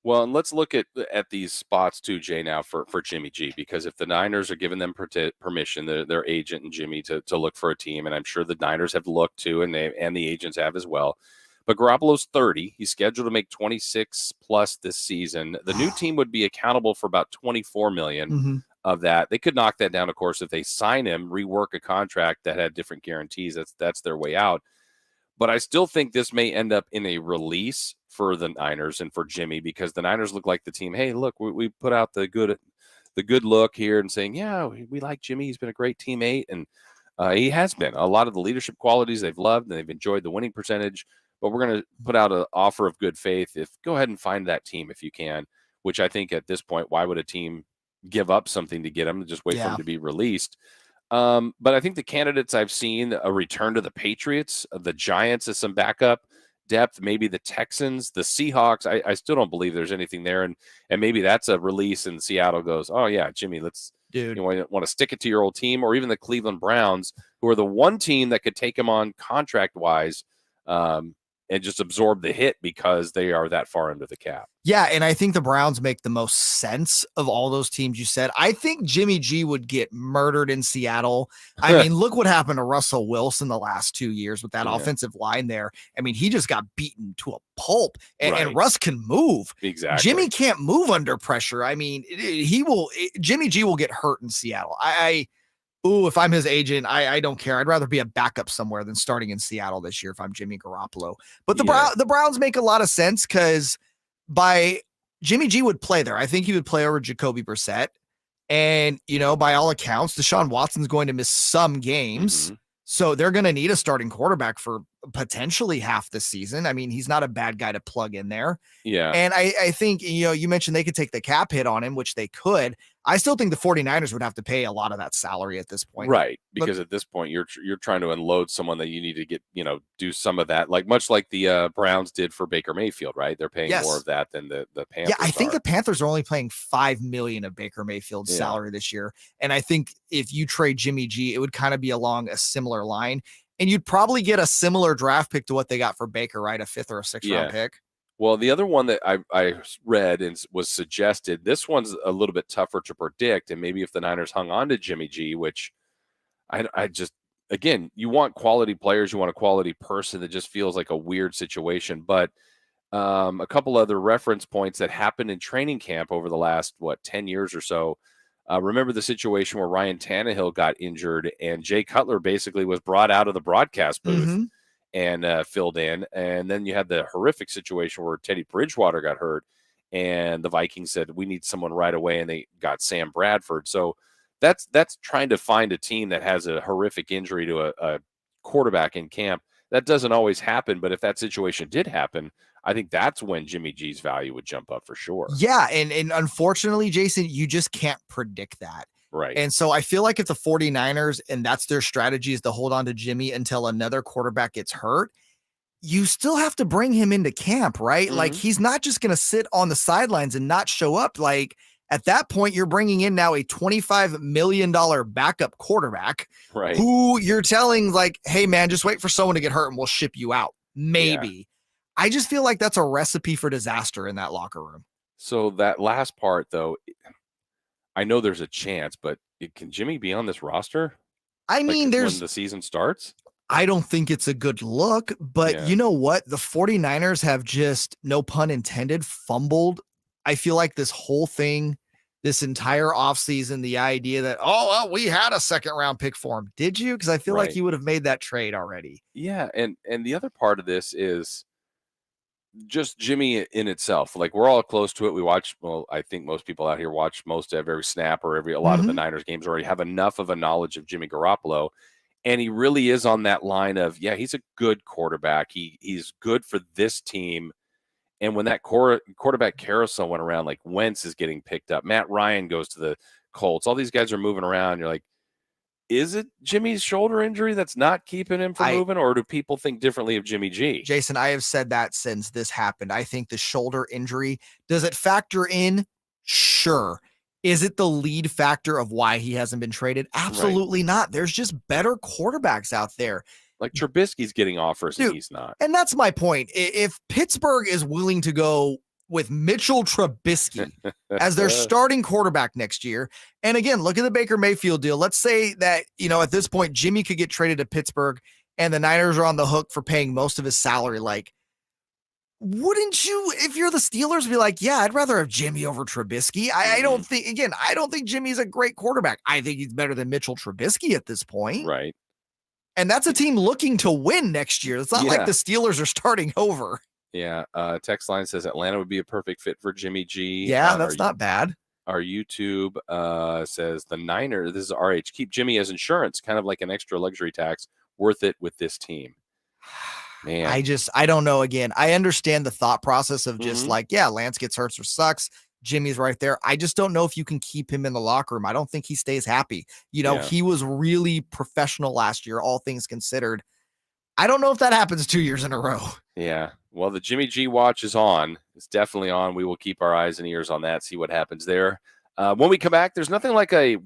Well, and let's look at these spots too, Jay, now for Jimmy G, because if the Niners are giving them permission, their agent and Jimmy to look for a team, and I'm sure the Niners have looked too, and the agents have as well. But Garoppolo's 30. He's scheduled to make 26 plus this season. The new team would be accountable for about 24 million Mm-hmm. of that. They could knock that down, of course, if they sign him, rework a contract that had different guarantees. That's their way out. But I still think this may end up in a release for the Niners and for Jimmy, because the Niners look like the team. Hey, look, we put out the good look here and saying, yeah, we like Jimmy. He's been a great teammate, and he has been. A lot of the leadership qualities they've loved, and they've enjoyed the winning percentage. But we're going to put out an offer of good faith. Go ahead and find that team if you can. Which I think at this point, why would a team give up something to get him? Just wait for him to be released. But I think the candidates I've seen, a return to the Patriots, the Giants as some backup depth, maybe the Texans, the Seahawks. I still don't believe there's anything there. And maybe that's a release and Seattle goes, oh, yeah, Jimmy, you want to stick it to your old team, or even the Cleveland Browns, who are the one team that could take him on contract-wise and just absorb the hit because they are that far under the cap. Yeah, and I think the Browns make the most sense of all those teams you said. I think Jimmy G would get murdered in Seattle. I mean, look what happened to Russell Wilson the last 2 years with that offensive line there. I mean, he just got beaten to a pulp, and Russ can move. Exactly. Jimmy can't move under pressure. I mean, Jimmy G will get hurt in Seattle. If I'm his agent, I don't care. I'd rather be a backup somewhere than starting in Seattle this year if I'm Jimmy Garoppolo. But the Browns make a lot of sense because Jimmy G would play there. I think he would play over Jacoby Brissett. And, by all accounts, Deshaun Watson's going to miss some games. Mm-hmm. So they're going to need a starting quarterback for potentially half the season. I mean, he's not a bad guy to plug in there. Yeah. And I think, you mentioned they could take the cap hit on him, which they could. I still think the 49ers would have to pay a lot of that salary at this point. Right. Because at this point, you're trying to unload someone that you need to get, do some of that, much like the Browns did for Baker Mayfield, right? They're paying more of that than the Panthers. Yeah, I think the Panthers are only paying $5 million of Baker Mayfield's salary this year. And I think if you trade Jimmy G, it would kind of be along a similar line. And you'd probably get a similar draft pick to what they got for Baker, right? A 5th or a 6th round pick. Well, the other one that I read and was suggested, this one's a little bit tougher to predict. And maybe if the Niners hung on to Jimmy G, which I just, again, you want quality players, you want a quality person. That just feels like a weird situation. But a couple other reference points that happened in training camp over the last, 10 years or so. Remember the situation where Ryan Tannehill got injured and Jay Cutler basically was brought out of the broadcast booth and filled in. And then you had the horrific situation where Teddy Bridgewater got hurt and the Vikings said, we need someone right away. And they got Sam Bradford. So that's trying to find a team that has a horrific injury to a quarterback in camp. That doesn't always happen. But if that situation did happen, I think that's when Jimmy G's value would jump up for sure. Yeah. And unfortunately, Jason, you just can't predict that. Right. And so I feel like if the 49ers, and that's their strategy, is to hold on to Jimmy until another quarterback gets hurt, you still have to bring him into camp, right? Mm-hmm. Like, he's not just going to sit on the sidelines and not show up. Like, at that point, you're bringing in now a $25 million backup quarterback, right, who you're telling, like, hey, man, just wait for someone to get hurt and we'll ship you out. Maybe. Yeah. I just feel like that's a recipe for disaster in that locker room. So that last part, though, I know there's a chance, but can Jimmy be on this roster? I mean, when the season starts? I don't think it's a good look, but you know what? The 49ers have just, no pun intended, fumbled. I feel like this whole thing, this entire offseason, the idea that, we had a second round pick for him. Did you? Because I feel like you would have made that trade already. Yeah. And the other part of this is just Jimmy in itself. Like, we're all close to it. We watch, I think most people out here watch most of every snap or a lot of the Niners games, already have enough of a knowledge of Jimmy Garoppolo. And he really is on that line of, he's a good quarterback. He's good for this team. And when that quarterback carousel went around, like Wentz is getting picked up, Matt Ryan goes to the Colts, all these guys are moving around. You're like, is it Jimmy's shoulder injury that's not keeping him from moving, or do people think differently of Jimmy G? Jason, I have said that since this happened. I think the shoulder injury, does it factor in? Sure. Is it the lead factor of why he hasn't been traded? Absolutely not. There's just better quarterbacks out there. Like Trubisky's getting offers and he's not. And that's my point. If Pittsburgh is willing to go with Mitchell Trubisky as their starting quarterback next year. And again, look at the Baker Mayfield deal. Let's say that, at this point, Jimmy could get traded to Pittsburgh and the Niners are on the hook for paying most of his salary. Like, wouldn't you, if you're the Steelers, be like, yeah, I'd rather have Jimmy over Trubisky? I don't think Jimmy's a great quarterback. I think he's better than Mitchell Trubisky at this point. Right. And that's a team looking to win next year. It's not like the Steelers are starting over. Yeah. Text line says Atlanta would be a perfect fit for Jimmy G. Yeah, that's not bad. Our YouTube says the Niners, this is RH, keep Jimmy as insurance, kind of like an extra luxury tax, worth it with this team. Man, I don't know. Again, I understand the thought process of just Lance gets hurt or sucks. Jimmy's right there. I just don't know if you can keep him in the locker room. I don't think he stays happy. He was really professional last year, all things considered. I don't know if that happens 2 years in a row. Yeah. Well, the Jimmy G watch is on. It's definitely on. We will keep our eyes and ears on that, see what happens there. When we come back, there's nothing like a